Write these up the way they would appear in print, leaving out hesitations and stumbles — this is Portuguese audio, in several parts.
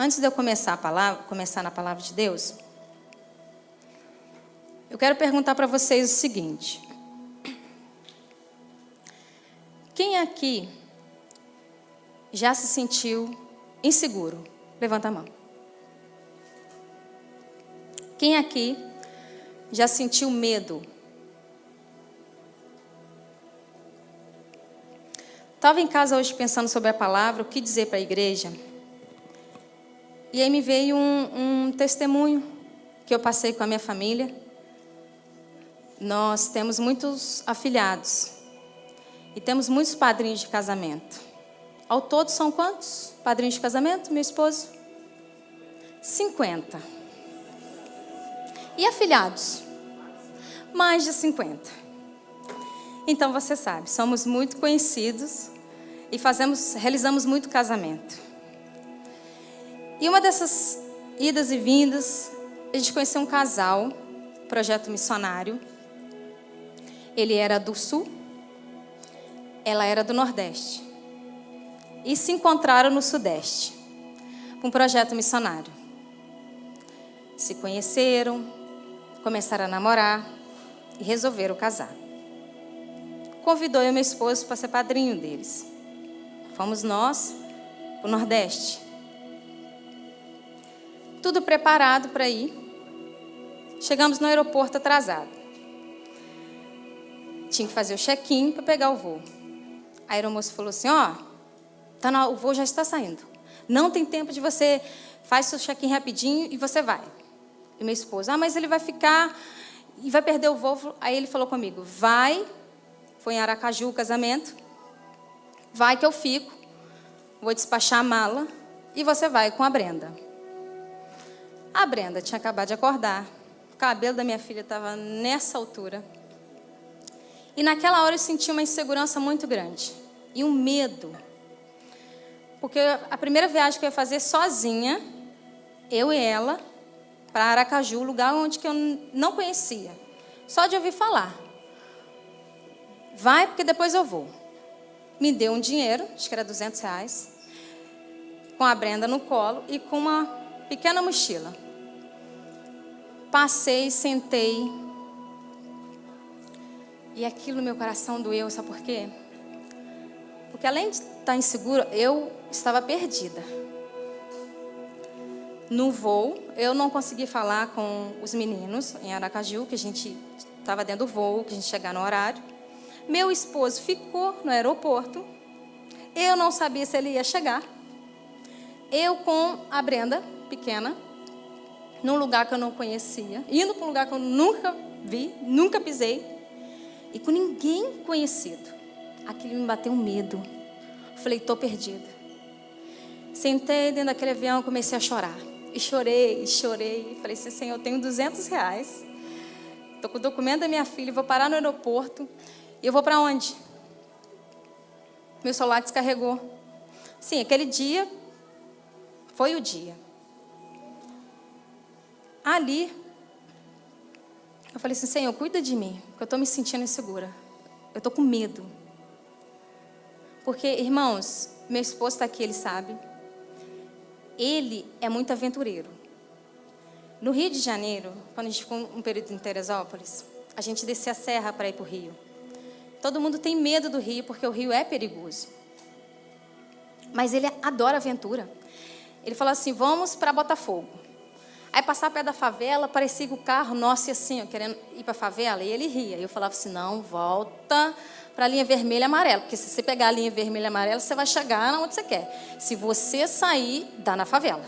Antes de eu começar na palavra de Deus, eu quero perguntar para vocês o seguinte. Quem aqui já se sentiu inseguro? Levanta a mão. Quem aqui já sentiu medo? Estava em casa hoje pensando sobre a palavra, o que dizer para a igreja. E aí me veio um testemunho que eu passei com a minha família. Nós temos muitos afilhados e temos muitos padrinhos de casamento. Ao todo são quantos padrinhos de casamento, meu esposo? 50. E afilhados? Mais de 50. Então você sabe, somos muito conhecidos e realizamos muito casamento. E uma dessas idas e vindas, a gente conheceu um casal, projeto missionário. Ele era do sul, ela era do nordeste. E se encontraram no sudeste, um projeto missionário. Se conheceram, começaram a namorar e resolveram casar. Convidou eu e meu esposo para ser padrinho deles. Fomos nós para o nordeste. Tudo preparado para ir. Chegamos no aeroporto atrasado. Tinha que fazer o check-in para pegar o voo. A aeromoça falou assim, o voo já está saindo. Não tem tempo de você... Faz seu check-in rapidinho e você vai. E meu esposo, mas ele vai ficar... E vai perder o voo. Aí ele falou comigo, vai... Foi em Aracaju o casamento. Vai que eu fico. Vou despachar a mala. E você vai com a Brenda. A Brenda tinha acabado de acordar. O cabelo da minha filha estava nessa altura. E naquela hora eu senti uma insegurança muito grande. E um medo. Porque a primeira viagem que eu ia fazer sozinha, eu e ela, para Aracaju, lugar onde que eu não conhecia. Só de ouvir falar. Vai, porque depois eu vou. Me deu um dinheiro, acho que era R$200, com a Brenda no colo e com uma pequena mochila. Passei, sentei. E aquilo no meu coração doeu, sabe por quê? Porque além de estar insegura, eu estava perdida. No voo, eu não consegui falar com os meninos em Aracaju, que a gente estava dentro do voo, que a gente ia chegar no horário. Meu esposo ficou no aeroporto. Eu não sabia se ele ia chegar. Eu com a Brenda, pequena, num lugar que eu não conhecia, indo para um lugar que eu nunca vi, nunca pisei, e com ninguém conhecido. Aquilo me bateu um medo. Falei, estou perdida. Sentei dentro daquele avião, comecei a chorar. E chorei, e chorei. Falei assim, Senhor, eu tenho R$200. Estou com o documento da minha filha, vou parar no aeroporto. E eu vou para onde? Meu celular descarregou. Sim, aquele dia foi o dia. Ali, eu falei assim, Senhor, cuida de mim, porque eu estou me sentindo insegura. Eu estou com medo. Porque, irmãos, meu esposo está aqui, ele sabe. Ele é muito aventureiro. No Rio de Janeiro, quando a gente ficou um período em Teresópolis, a gente descia a serra para ir para o Rio. Todo mundo tem medo do Rio, porque o Rio é perigoso. Mas ele adora aventura. Ele falou assim, vamos para Botafogo. Aí passar perto da favela, parecia que o carro, nossa, assim, querendo ir para a favela, e ele ria. E eu falava assim, não, volta para a linha vermelha e amarela, porque se você pegar a linha vermelha e amarela, você vai chegar onde você quer. Se você sair, dá na favela.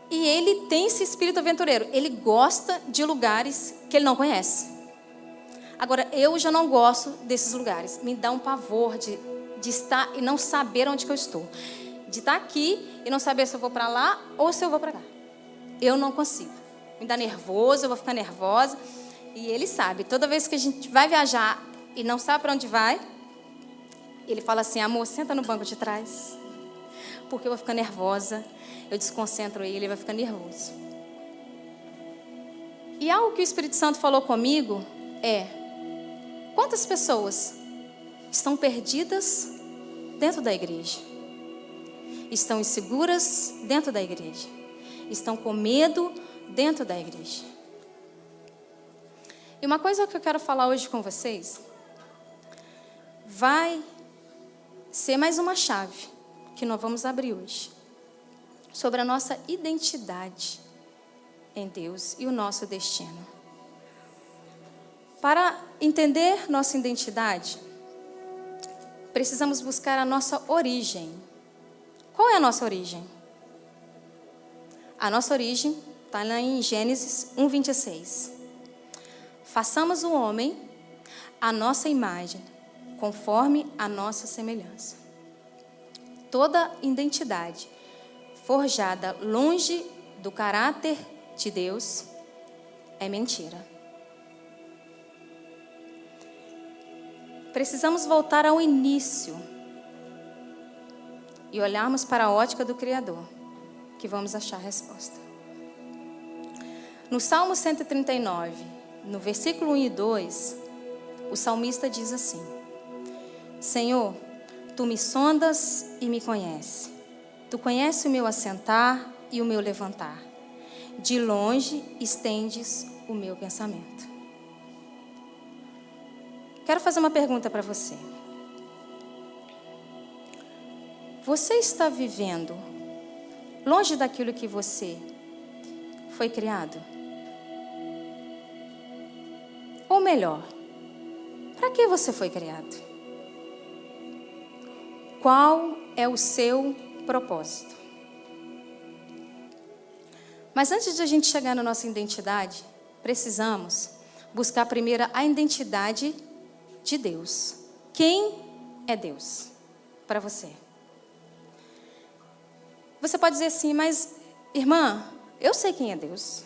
E ele tem esse espírito aventureiro. Ele gosta de lugares que ele não conhece. Agora, eu já não gosto desses lugares. Me dá um pavor de estar e não saber onde que eu estou. De estar aqui e não saber se eu vou para lá ou se eu vou para cá. Eu não consigo. Me dá nervoso, eu vou ficar nervosa. E ele sabe, toda vez que a gente vai viajar e não sabe para onde vai, ele fala assim, amor, senta no banco de trás. Porque eu vou ficar nervosa, eu desconcentro ele vai ficar nervoso. E algo que o Espírito Santo falou comigo é... Quantas pessoas estão perdidas dentro da igreja? estão inseguras dentro da igreja, estão com medo dentro da igreja. E uma coisa que eu quero falar hoje com vocês, vai ser mais uma chave que nós vamos abrir hoje, sobre a nossa identidade em Deus e o nosso destino. Para entender nossa identidade, precisamos buscar a nossa origem. Qual é a nossa origem? A nossa origem está lá em Gênesis 1:26. Façamos o homem à nossa imagem, conforme a nossa semelhança. Toda identidade forjada longe do caráter de Deus é mentira. Precisamos voltar ao início e olharmos para a ótica do Criador, que vamos achar a resposta. No Salmo 139, no versículo 1 e 2, o salmista diz assim: Senhor, Tu me sondas e me conheces. Tu conheces o meu assentar e o meu levantar. De longe estendes o meu pensamento. Quero fazer uma pergunta para você. Você está vivendo longe daquilo que você foi criado? Ou melhor, para que você foi criado? Qual é o seu propósito? Mas antes de a gente chegar na nossa identidade, precisamos buscar primeiro a identidade de Deus. Quem é Deus para você? Você pode dizer assim, mas irmã, eu sei quem é Deus.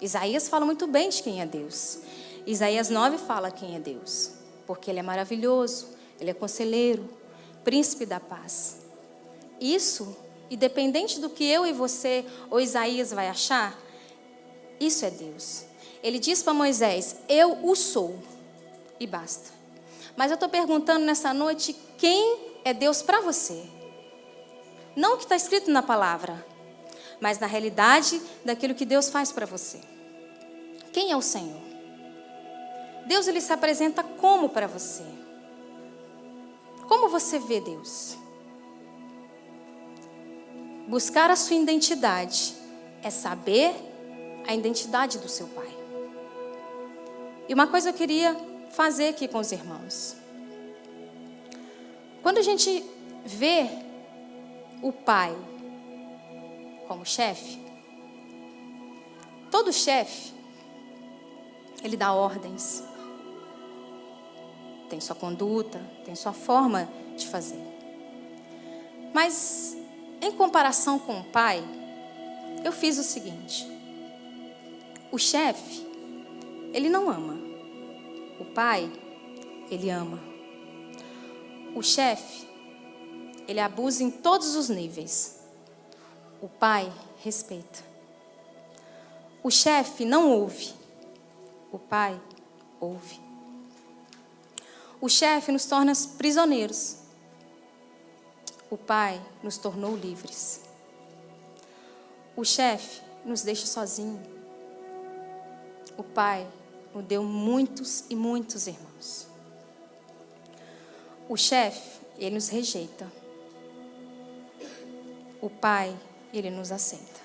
Isaías fala muito bem de quem é Deus. Isaías 9 fala quem é Deus, porque Ele é maravilhoso, Ele é conselheiro, príncipe da paz. Isso, independente do que eu e você ou Isaías vai achar, isso é Deus. Ele diz para Moisés, eu o sou, e basta. Mas eu estou perguntando nessa noite, quem é Deus para você? Não o que está escrito na palavra, mas na realidade daquilo que Deus faz para você. Quem é o Senhor? Deus, Ele se apresenta como para você? Como você vê Deus? Buscar a sua identidade é saber a identidade do seu Pai. E uma coisa eu queria fazer aqui com os irmãos. Quando a gente vê o pai como chefe, todo chefe, ele dá ordens, tem sua conduta, tem sua forma de fazer. Mas, em comparação com o pai, eu fiz o seguinte: o chefe, ele não ama. O pai, ele ama. O chefe, ele abusa em todos os níveis. O pai respeita. O chefe não ouve. O pai ouve. O chefe nos torna prisioneiros. O pai nos tornou livres. O chefe nos deixa sozinho. O pai nos deu muitos e muitos irmãos. O chefe, ele nos rejeita. O pai, ele nos aceita.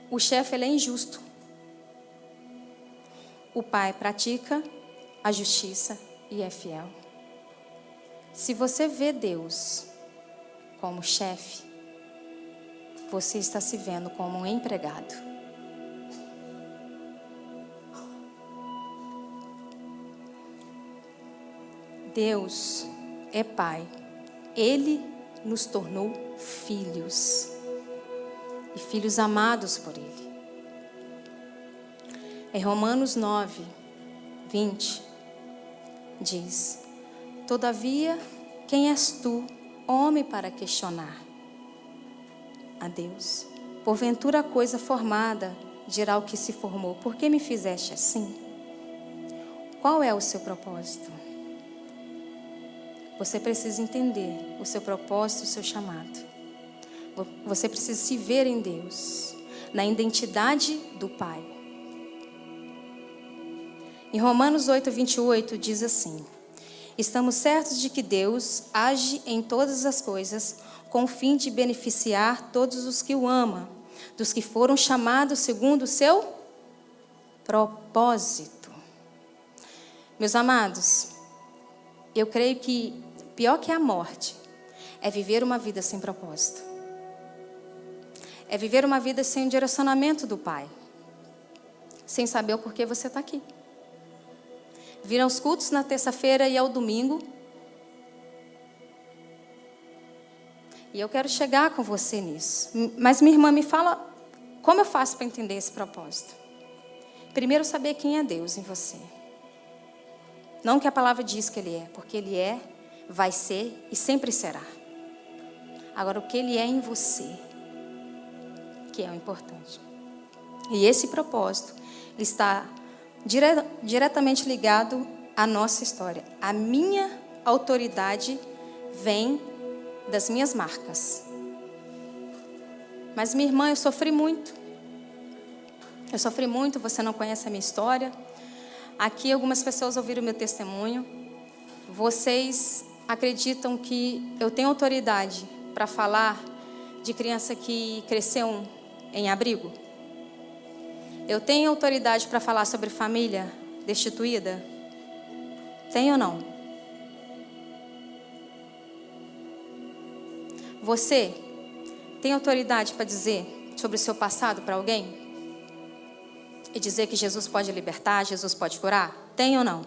O chefe, ele é injusto. O pai pratica a justiça e é fiel. Se você vê Deus como chefe, você está se vendo como um empregado. Deus é Pai. Ele nos tornou filhos. E filhos amados por Ele. Em Romanos 9, 20, diz: todavia, quem és tu, homem, para questionar a Deus? Porventura a coisa formada dirá o que se formou: por que me fizeste assim? Qual é o seu propósito? você precisa entender o seu propósito, o seu chamado. Você precisa se ver em Deus, na identidade do Pai. Em Romanos 8:28 diz assim: estamos certos de que Deus age em todas as coisas com o fim de beneficiar todos os que o amam, dos que foram chamados segundo o seu propósito. Meus amados, eu creio que pior que a morte é viver uma vida sem propósito. É viver uma vida sem o direcionamento do Pai, sem saber o porquê você está aqui. Vir aos cultos na terça-feira e ao domingo. E eu quero chegar com você nisso. Mas minha irmã, me fala, como eu faço para entender esse propósito? Primeiro, saber quem é Deus em você. Não que a palavra diz que Ele é, porque Ele é, vai ser e sempre será. Agora, o que Ele é em você, que é o importante. E esse propósito, ele está diretamente ligado à nossa história. A minha autoridade vem das minhas marcas. Mas minha irmã, eu sofri muito. Eu sofri muito, você não conhece a minha história. Aqui algumas pessoas ouviram o meu testemunho. Vocês acreditam que eu tenho autoridade para falar de criança que cresceu em abrigo? Eu tenho autoridade para falar sobre família destituída? Tenho ou não? Você tem autoridade para dizer sobre o seu passado para alguém? E dizer que Jesus pode libertar, Jesus pode curar? Tem ou não?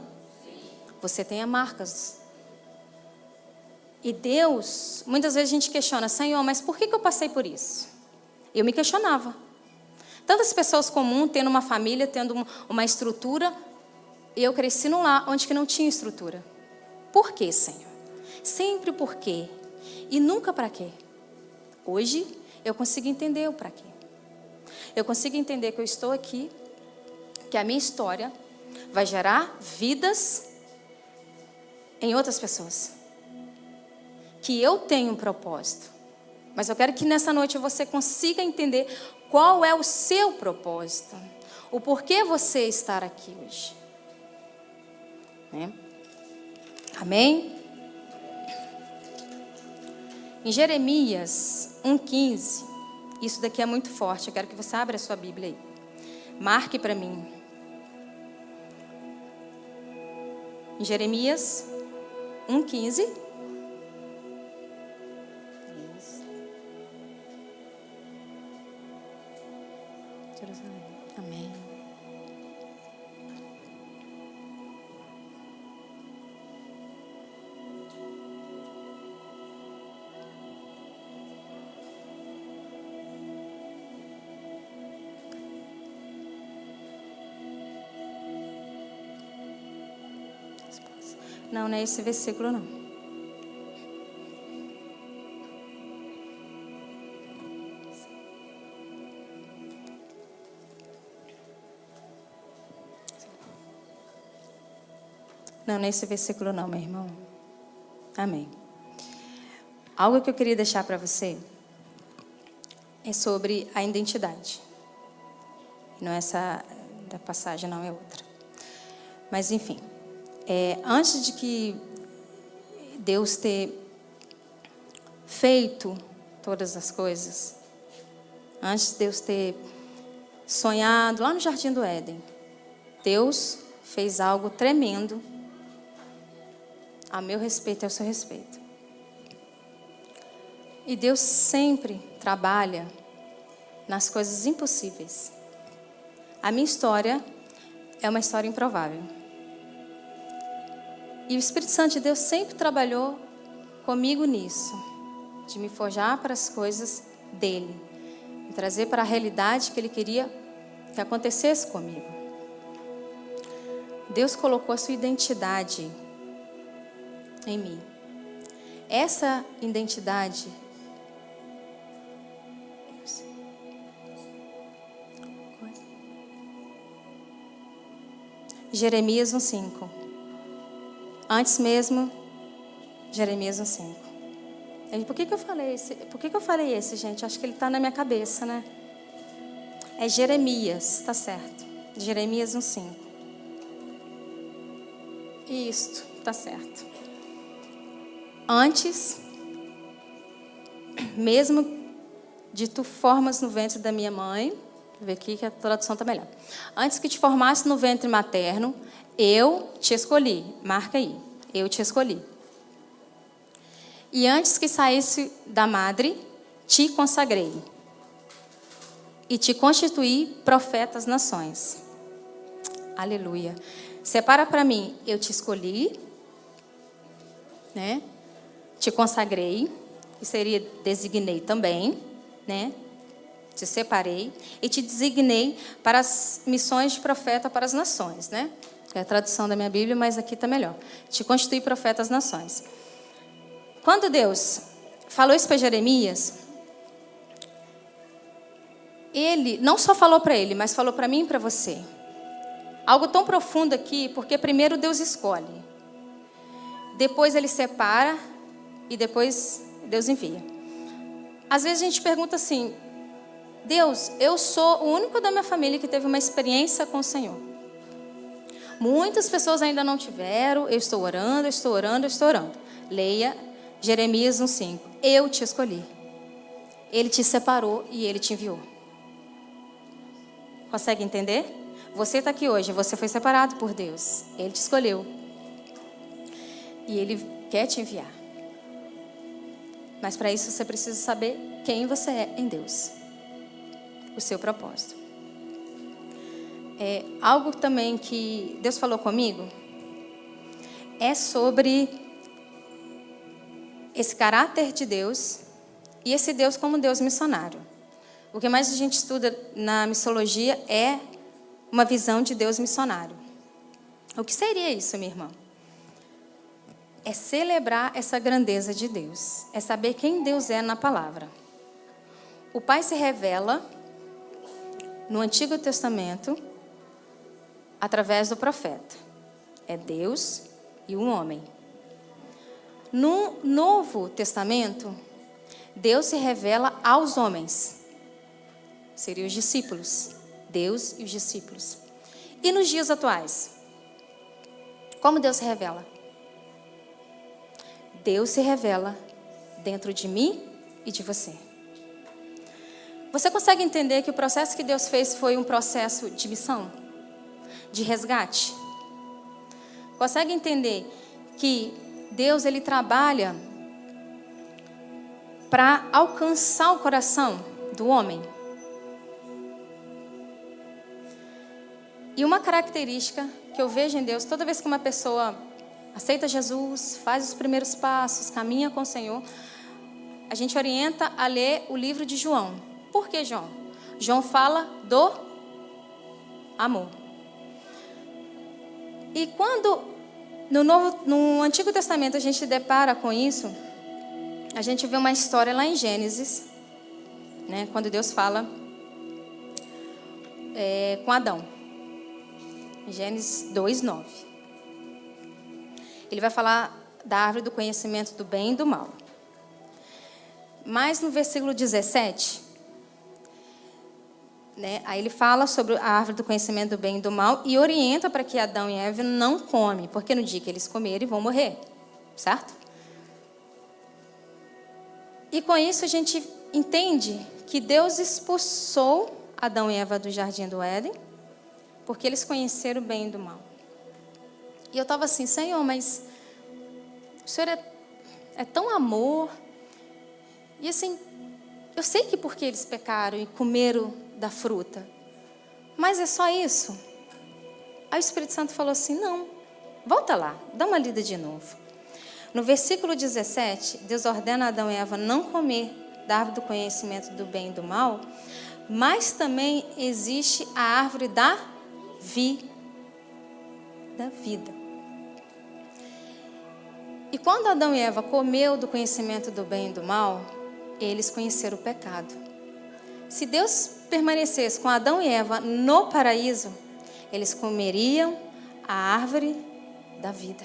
Você tem as marcas. E Deus, muitas vezes a gente questiona, Senhor, mas por que eu passei por isso? Eu me questionava. Tantas pessoas comuns, tendo uma família, tendo uma estrutura, eu cresci num lar onde que não tinha estrutura. Por quê, Senhor? Sempre por quê. E nunca para quê. Hoje, eu consigo entender o para quê. Eu consigo entender que eu estou aqui, que a minha história vai gerar vidas em outras pessoas. Que eu tenho um propósito. Mas eu quero que nessa noite você consiga entender qual é o seu propósito. O porquê você estar aqui hoje. Amém? Em Jeremias 1:15, isso daqui é muito forte. Eu quero que você abra a sua Bíblia aí. Marque para mim. Em Jeremias 1:15. Amém. Não, não é esse versículo, não. Não, não é esse versículo, não, meu irmão. Amém. Algo que eu queria deixar para você é sobre a identidade. Não é essa da passagem, não, é outra. Mas, enfim. Antes de que Deus ter feito todas as coisas, antes de Deus ter sonhado lá no Jardim do Éden, Deus fez algo tremendo a meu respeito e ao seu respeito. E Deus sempre trabalha nas coisas impossíveis. A minha história é uma história improvável. E o Espírito Santo de Deus sempre trabalhou comigo nisso, de me forjar para as coisas dele, me trazer para a realidade que ele queria que acontecesse comigo. Deus colocou a sua identidade em mim. Essa identidade Jeremias 1:5. Antes mesmo Jeremias 1:5. Por que eu falei esse, gente? Acho que ele está na minha cabeça, né? É Jeremias, tá certo. Jeremias 1:5. Isto, tá certo. Antes, mesmo de tu formas no ventre da minha mãe, vou ver aqui que a tradução está melhor. Antes que te formasse no ventre materno, eu te escolhi. Marca aí. Eu te escolhi. E antes que saísse da madre, te consagrei. E te constituí profeta às nações. Aleluia. Separa para mim, eu te escolhi, né? Te consagrei, que seria designei também, né? Te separei e te designei para as missões de profeta para as nações, né? É a tradução da minha Bíblia, mas aqui está melhor. Te constituí profeta às nações. Quando Deus falou isso para Jeremias, ele não só falou para ele, mas falou para mim e para você. Algo tão profundo aqui, porque primeiro Deus escolhe. Depois ele separa e depois Deus envia. Às vezes a gente pergunta assim: Deus, eu sou o único da minha família que teve uma experiência com o Senhor. Muitas pessoas ainda não tiveram. Eu estou orando, eu estou orando, eu estou orando. Leia Jeremias 1:5. Eu te escolhi. Ele te separou e ele te enviou. Consegue entender? Você está aqui hoje, você foi separado por Deus. Ele te escolheu. E Ele quer te enviar. Mas para isso você precisa saber quem você é em Deus. O seu propósito. Algo também que Deus falou comigo é sobre esse caráter de Deus e esse Deus como Deus missionário. O que mais a gente estuda na missiologia é uma visão de Deus missionário. O que seria isso, minha irmã? É celebrar essa grandeza de Deus. É saber quem Deus é na palavra. O Pai se revela no Antigo Testamento através do profeta. É Deus e um homem. No Novo Testamento, Deus se revela aos homens. Seriam os discípulos. Deus e os discípulos. E nos dias atuais? Como Deus se revela? Deus se revela dentro de mim e de você. Você consegue entender que o processo que Deus fez foi um processo de missão? De resgate? Consegue entender que Deus, Ele trabalha para alcançar o coração do homem? E uma característica que eu vejo em Deus, toda vez que uma pessoa aceita Jesus, faz os primeiros passos, caminha com o Senhor, a gente orienta a ler o livro de João. Por que João? João fala do amor. E quando no Antigo Testamento a gente depara com isso, a gente vê uma história lá em Gênesis, né, quando Deus fala com Adão. Gênesis 2:9. Ele vai falar da árvore do conhecimento do bem e do mal. Mas no versículo 17, né, aí ele fala sobre a árvore do conhecimento do bem e do mal e orienta para que Adão e Eva não comem, porque no dia que eles comerem vão morrer, certo? E com isso a gente entende que Deus expulsou Adão e Eva do jardim do Éden, porque eles conheceram o bem e do mal. E eu estava assim: Senhor, mas o Senhor é tão amor. E assim, eu sei que porque eles pecaram e comeram da fruta, mas é só isso? Aí o Espírito Santo falou assim: não, volta lá, dá uma lida de novo. No versículo 17, Deus ordena a Adão e Eva não comer da árvore do conhecimento do bem e do mal, mas também existe a árvore da vida. E quando Adão e Eva comeu do conhecimento do bem e do mal, eles conheceram o pecado. Se Deus permanecesse com Adão e Eva no paraíso, eles comeriam a árvore da vida.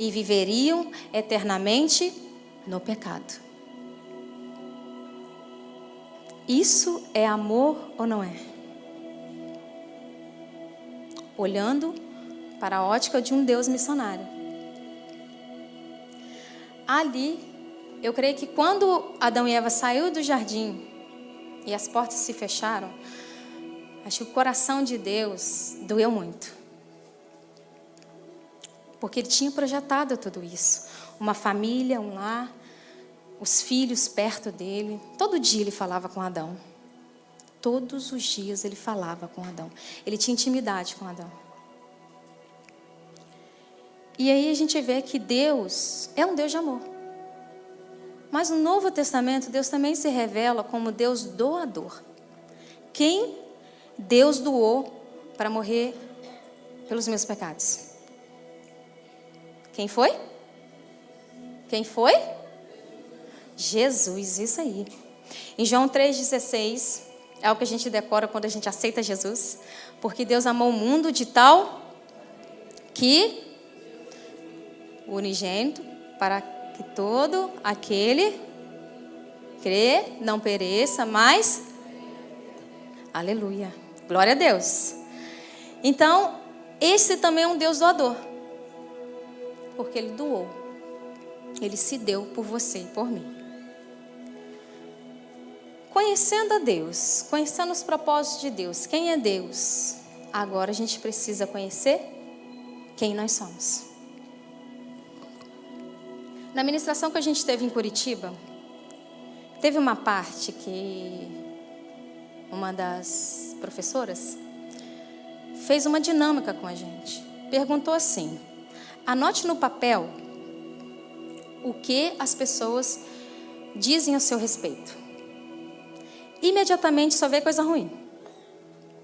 e viveriam eternamente no pecado. Isso é amor ou não é? Olhando para a ótica de um Deus missionário. Ali, eu creio que quando Adão e Eva saíram do jardim e as portas se fecharam, acho que o coração de Deus doeu muito. Porque Ele tinha projetado tudo isso. Uma família, um lar, os filhos perto dele. Todo dia Ele falava com Adão. Todos os dias Ele falava com Adão. Ele tinha intimidade com Adão. E aí a gente vê que Deus é um Deus de amor. Mas no Novo Testamento, Deus também se revela como Deus doador. Quem Deus doou para morrer pelos meus pecados? Quem foi? Quem foi? Jesus, isso aí. Em João 3,16, é o que a gente decora quando a gente aceita Jesus. Porque Deus amou o mundo de tal que o unigênito, para que todo aquele crê, não pereça, mas... Aleluia. Glória a Deus. Então, esse também é um Deus doador. Porque Ele doou. Ele se deu por você e por mim. Conhecendo a Deus, conhecendo os propósitos de Deus, quem é Deus? Agora a gente precisa conhecer quem nós somos. Na ministração que a gente teve em Curitiba, teve uma parte que uma das professoras fez uma dinâmica com a gente. Perguntou assim: anote no papel o que as pessoas dizem a seu respeito. Imediatamente só vê coisa ruim.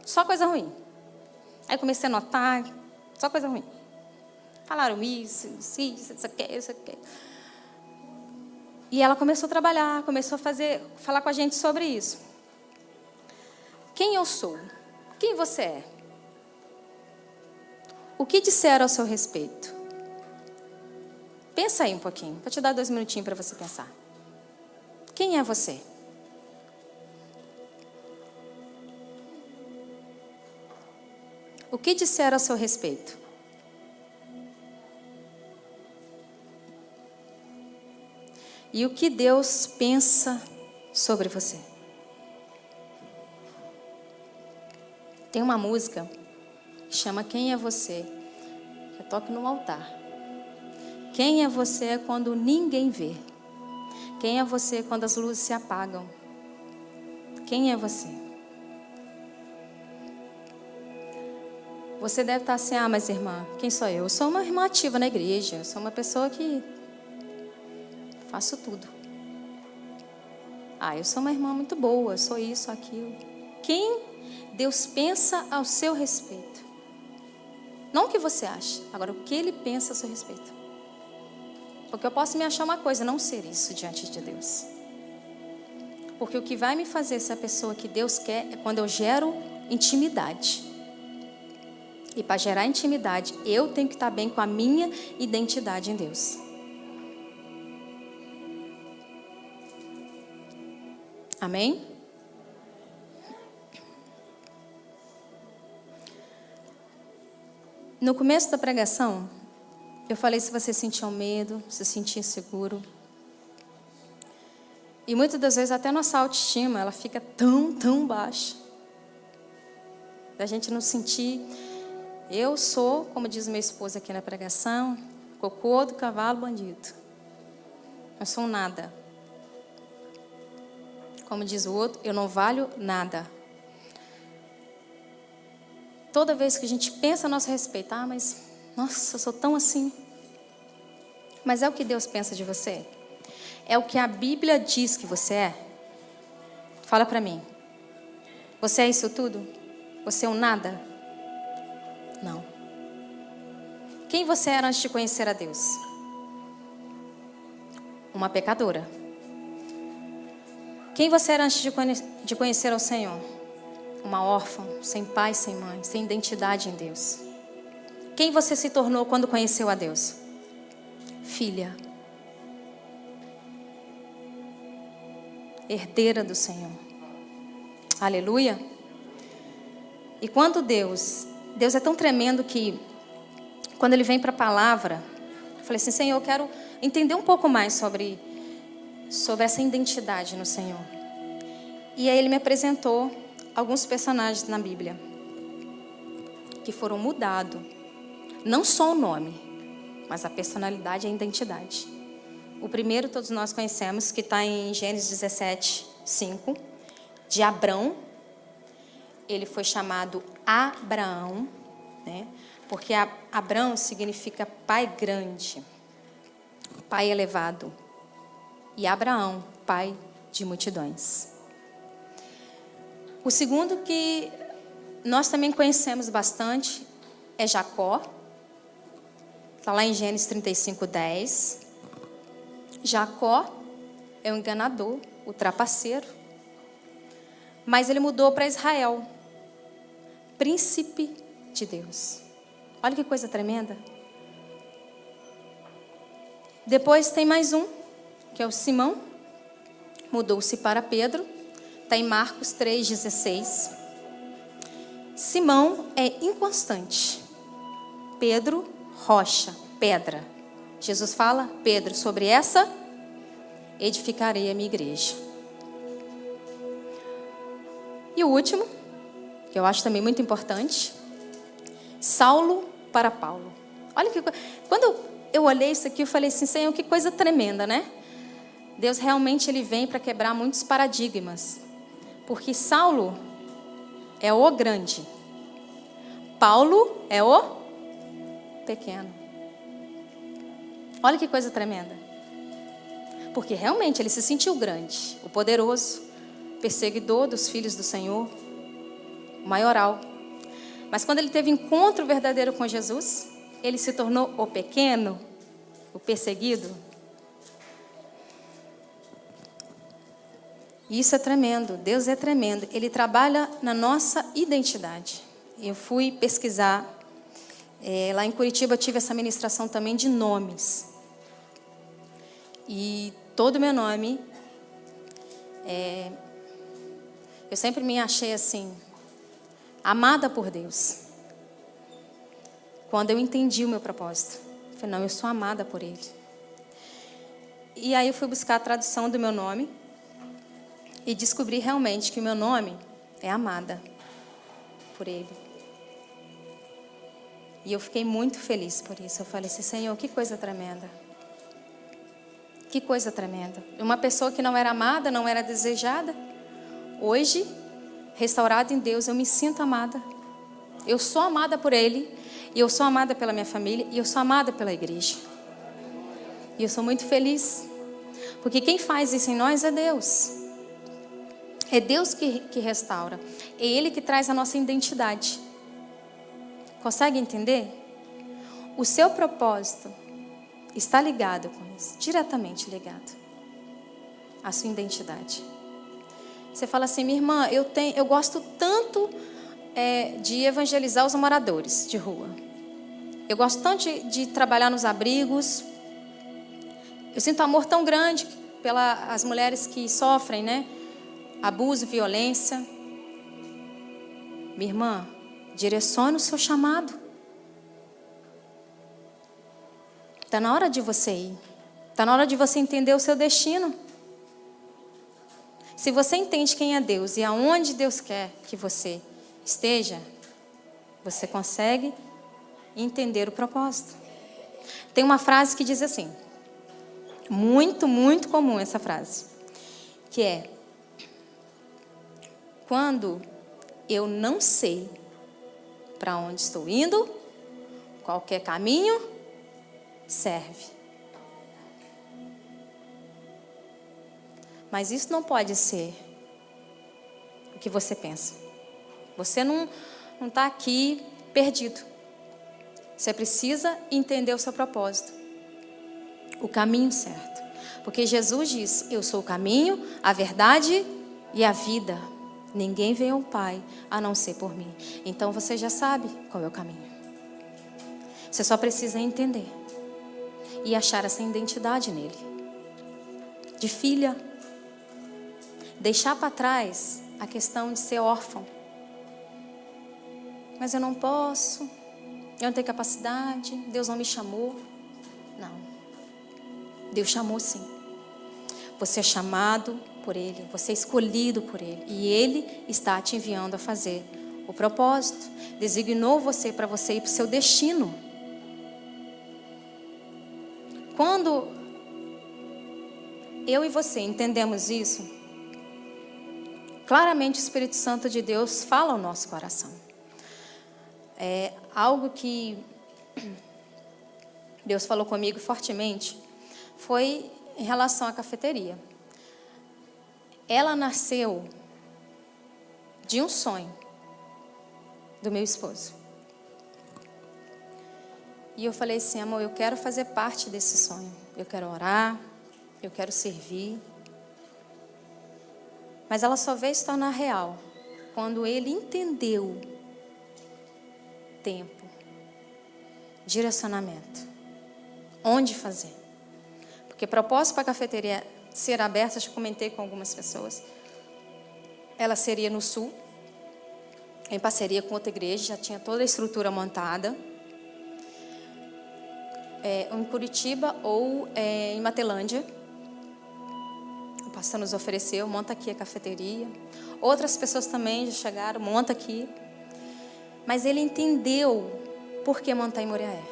Só coisa ruim. Aí comecei a anotar, só coisa ruim. Falaram isso aqui, isso aqui. E ela começou a trabalhar, começou a falar com a gente sobre isso. Quem eu sou? Quem você é? O que disseram ao seu respeito? Pensa aí um pouquinho. Vou te dar 2 minutinhos para você pensar. Quem é você? O que disseram ao seu respeito? E o que Deus pensa sobre você? Tem uma música que chama Quem é Você? Que eu toco no altar. Quem é você quando ninguém vê? Quem é você quando as luzes se apagam? Quem é você? Você deve estar assim: ah, mas irmã, quem sou eu? Eu sou uma irmã ativa na igreja. Eu sou uma pessoa que faço tudo. Ah, eu sou uma irmã muito boa, sou isso, aquilo. Quem Deus pensa ao seu respeito? Não o que você acha, agora o que Ele pensa ao seu respeito. Porque eu posso me achar uma coisa, não ser isso diante de Deus. Porque o que vai me fazer ser a pessoa que Deus quer é quando eu gero intimidade. E para gerar intimidade, eu tenho que estar bem com a minha identidade em Deus. Amém? No começo da pregação, eu falei se você sentia medo, se sentia inseguro. E muitas das vezes até nossa autoestima, ela fica tão baixa. Da gente não sentir. Eu sou, como diz meu esposo aqui na pregação, cocô do cavalo bandido. Eu sou um nada. Como diz o outro, eu não valho nada. Toda vez que a gente pensa a nosso respeito, ah, mas, nossa, eu sou tão assim. Mas é o que Deus pensa de você? É o que a Bíblia diz que você é? Fala para mim. Você é isso tudo? Você é um nada? Não. Quem você era antes de conhecer a Deus? Uma pecadora. Quem você era antes de conhecer ao Senhor? Uma órfã, sem pai, sem mãe, sem identidade em Deus. Quem você se tornou quando conheceu a Deus? filha, herdeira do Senhor. Aleluia. E quando Deus é tão tremendo que quando Ele vem para a palavra, eu falei assim, Senhor, eu quero entender um pouco mais sobre essa identidade no Senhor. E aí Ele me apresentou alguns personagens na Bíblia que foram mudados, não só o nome, mas a personalidade e a identidade. O primeiro todos nós conhecemos, que está em Gênesis 17, 5, de Abrão. Ele foi chamado Abraão, né? Porque Abrão significa pai grande, pai elevado. E Abraão, pai de multidões. O segundo que nós também conhecemos bastante é Jacó. Está lá em Gênesis 35, 10. Jacó é um enganador, o trapaceiro. Mas ele mudou para Israel, príncipe de Deus. Olha que coisa tremenda. Depois tem mais um, que é o Simão. Mudou-se para Pedro. Está em Marcos 3,16. Simão é inconstante. Pedro, rocha, pedra. Jesus fala, Pedro, sobre essa edificarei a minha igreja. E o último, que eu acho também muito importante, Saulo para Paulo. Olha que quando eu olhei isso aqui, eu falei assim, Senhor, que coisa tremenda, né? Deus realmente Ele vem para quebrar muitos paradigmas. Porque Saulo é o grande. Paulo é o pequeno. Olha que coisa tremenda. Porque realmente ele se sentiu grande, o poderoso, perseguidor dos filhos do Senhor, o maioral. Mas quando ele teve encontro verdadeiro com Jesus, ele se tornou o pequeno, o perseguido. E isso é tremendo, Deus é tremendo. Ele trabalha na nossa identidade. Eu fui pesquisar, lá em Curitiba eu tive essa ministração também de nomes. E todo o meu nome, eu sempre me achei assim, amada por Deus. Quando eu entendi o meu propósito, eu falei, não, eu sou amada por Ele. E aí eu fui buscar a tradução do meu nome e descobri realmente que o meu nome é amada por Ele. E eu fiquei muito feliz por isso. Eu falei assim, Senhor, que coisa tremenda. Que coisa tremenda. Uma pessoa que não era amada, não era desejada, hoje, restaurada em Deus, eu me sinto amada. Eu sou amada por Ele, e eu sou amada pela minha família, e eu sou amada pela igreja. E eu sou muito feliz, porque quem faz isso em nós é Deus. É Deus que restaura. É Ele que traz a nossa identidade. Consegue entender? O seu propósito está ligado com isso, diretamente ligado à sua identidade. Você fala assim, minha irmã, eu gosto tanto de evangelizar os moradores de rua. Eu gosto tanto de trabalhar nos abrigos. Eu sinto amor tão grande pelas mulheres que sofrem, né? Abuso, violência. Minha irmã, direcione o seu chamado. Está na hora de você ir. Está na hora de você entender o seu destino. Se você entende quem é Deus e aonde Deus quer que você esteja, você consegue entender o propósito. Tem uma frase que diz assim, muito, muito comum essa frase, que é: quando eu não sei para onde estou indo, qualquer caminho serve. Mas isso não pode ser o que você pensa. Você não está aqui perdido. Você precisa entender o seu propósito, o caminho certo. Porque Jesus diz, eu sou o caminho, a verdade e a vida. Ninguém vem ao Pai a não ser por mim. Então você já sabe qual é o caminho. Você só precisa entender. e achar essa identidade nele, de filha. Deixar para trás a questão de ser órfão. Mas eu não posso, eu não tenho capacidade, Deus não me chamou. Não, Deus chamou sim. Você é chamado por Ele, você é escolhido por Ele, e Ele está te enviando a fazer o propósito. Designou você para você ir para o seu destino. Quando eu e você entendemos isso, claramente o Espírito Santo de Deus fala ao nosso coração. É algo que Deus falou comigo fortemente, foi em relação à cafeteria. Ela nasceu de um sonho do meu esposo. E eu falei assim, amor, eu quero fazer parte desse sonho. Eu quero orar, eu quero servir. Mas ela só veio se tornar real quando ele entendeu tempo, direcionamento, onde fazer. Porque propósito para a cafeteria ser aberta, já comentei com algumas pessoas, ela seria no sul, em parceria com outra igreja, já tinha toda a estrutura montada, em Curitiba ou em Matelândia. O pastor nos ofereceu, monta aqui a cafeteria. Outras pessoas também já chegaram, monta aqui. Mas ele entendeu por que montar em Moriaé.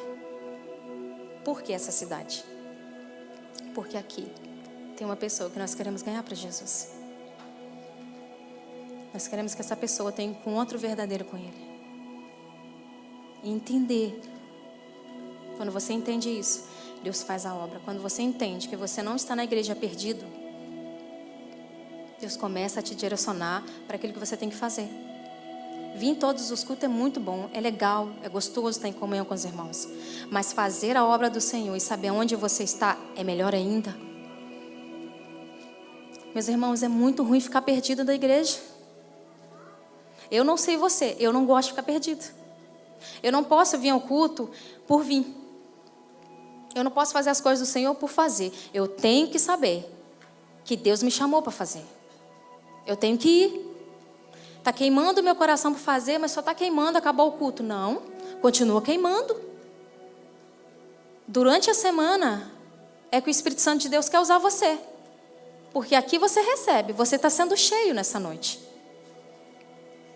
Por que essa cidade? Porque aqui tem uma pessoa que nós queremos ganhar para Jesus. Nós queremos que essa pessoa tenha um encontro verdadeiro com Ele. E entender. Quando você entende isso, Deus faz a obra. Quando você entende que você não está na igreja perdido, Deus começa a te direcionar para aquilo que você tem que fazer. Vir em todos os cultos é muito bom, é legal, é gostoso estar em comunhão com os irmãos. Mas fazer a obra do Senhor e saber onde você está é melhor ainda. Meus irmãos, é muito ruim ficar perdido da igreja. Eu não sei você, eu não gosto de ficar perdido. Eu não posso vir ao culto por vir. Eu não posso fazer as coisas do Senhor por fazer. Eu tenho que saber que Deus me chamou para fazer. Eu tenho que ir. Está queimando o meu coração para fazer, mas só está queimando, acabou o culto. Não, continua queimando. Durante a semana, é que o Espírito Santo de Deus quer usar você. Porque aqui você recebe, você está sendo cheio nessa noite.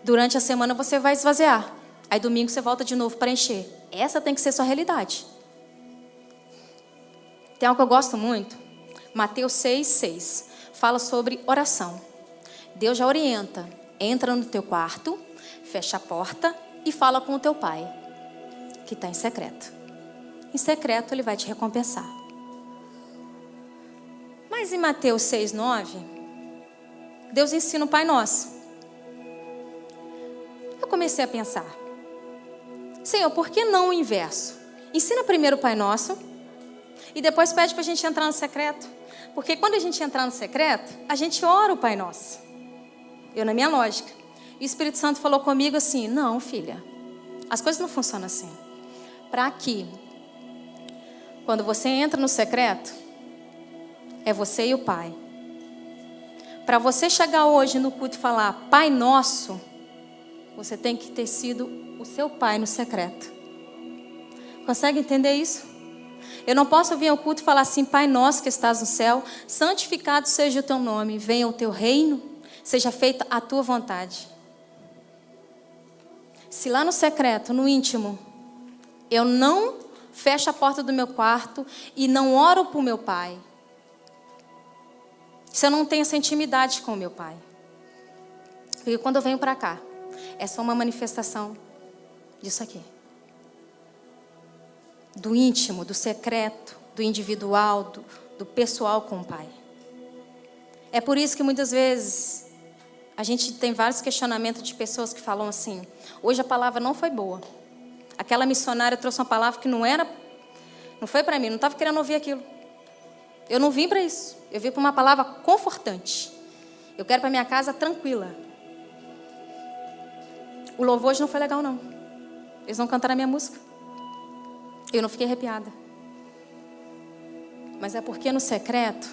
Durante a semana você vai esvaziar. Aí domingo você volta de novo para encher. Essa tem que ser sua realidade. Tem algo que eu gosto muito. Mateus 6:6. Fala sobre oração. Deus já orienta. Entra no teu quarto, fecha a porta e fala com o teu pai, que está em secreto. Em secreto ele vai te recompensar. Mas em Mateus 6:9, Deus ensina o Pai Nosso. Eu comecei a pensar, Senhor, por que não o inverso? Ensina primeiro o Pai Nosso e depois pede para a gente entrar no secreto. Porque quando a gente entrar no secreto, a gente ora o Pai Nosso. Eu na minha lógica. E o Espírito Santo falou comigo assim, não, filha, as coisas não funcionam assim. Para que, quando você entra no secreto, é você e o Pai. Para você chegar hoje no culto e falar Pai Nosso, você tem que ter sido o seu Pai no secreto. Consegue entender isso? Eu não posso vir ao culto e falar assim, Pai Nosso que estás no céu, santificado seja o teu nome, venha o teu reino, seja feita a tua vontade. Se lá no secreto, no íntimo, eu não fecho a porta do meu quarto e não oro para o meu pai, se eu não tenho essa intimidade com o meu pai, porque quando eu venho para cá, é só uma manifestação disso aqui. Do íntimo, do secreto, do individual, do pessoal com o pai. É por isso que muitas vezes a gente tem vários questionamentos de pessoas que falam assim, hoje a palavra não foi boa. Aquela missionária trouxe uma palavra que não foi para mim, não estava querendo ouvir aquilo. Eu não vim para isso. Eu vim para uma palavra confortante. Eu quero para minha casa tranquila. O louvor hoje não foi legal, não. Eles não cantaram a minha música. Eu não fiquei arrepiada. Mas é porque no secreto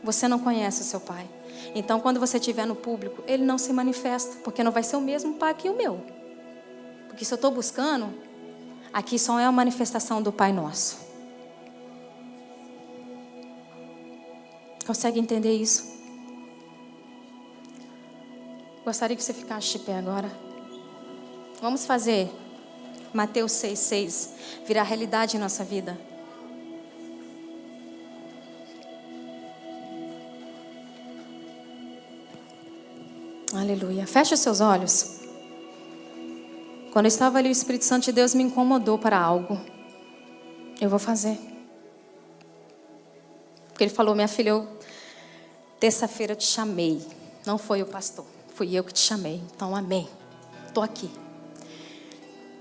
você não conhece o seu pai. Então, quando você estiver no público, ele não se manifesta, porque não vai ser o mesmo pai que o meu. Porque se eu estou buscando, aqui só é a manifestação do Pai Nosso. Consegue entender isso? Gostaria que você ficasse de pé agora. Vamos fazer Mateus 6,6 virar realidade em nossa vida. Aleluia. Feche os seus olhos. Quando eu estava ali, o Espírito Santo de Deus me incomodou para algo. Eu vou fazer. Porque ele falou: minha filha, terça-feira eu te chamei. Não foi o pastor, fui eu que te chamei. Então, amém. Estou aqui.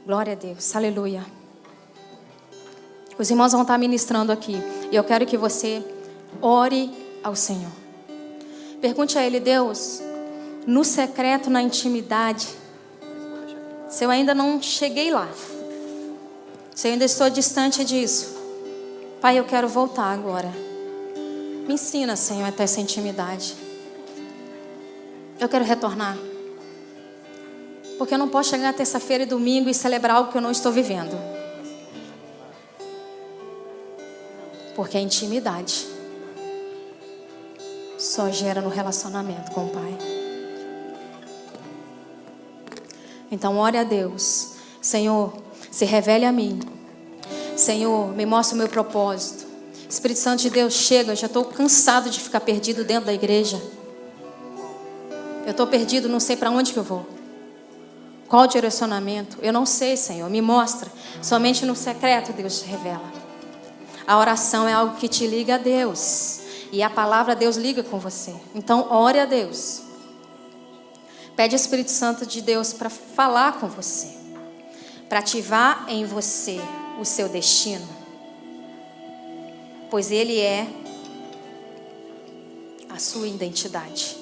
Glória a Deus, aleluia. Os irmãos vão estar ministrando aqui. E eu quero que você ore ao Senhor. Pergunte a Ele: Deus, no secreto, na intimidade, se eu ainda não cheguei lá, se eu ainda estou distante disso, Pai, eu quero voltar agora. Me ensina, Senhor, até essa intimidade. Eu quero retornar. Porque eu não posso chegar terça-feira e domingo e celebrar algo que eu não estou vivendo. Porque a intimidade só gera no relacionamento com o Pai. Então ore a Deus: Senhor, se revele a mim. Senhor, me mostra o meu propósito. Espírito Santo de Deus, chega, eu já estou cansado de ficar perdido dentro da igreja. Eu estou perdido, não sei para onde que eu vou. Qual o direcionamento? Eu não sei, Senhor, me mostra. Somente no secreto Deus te revela. A oração é algo que te liga a Deus. E a palavra Deus liga com você. Então ore a Deus. Pede ao Espírito Santo de Deus para falar com você. Para ativar em você o seu destino. Pois Ele é a sua identidade.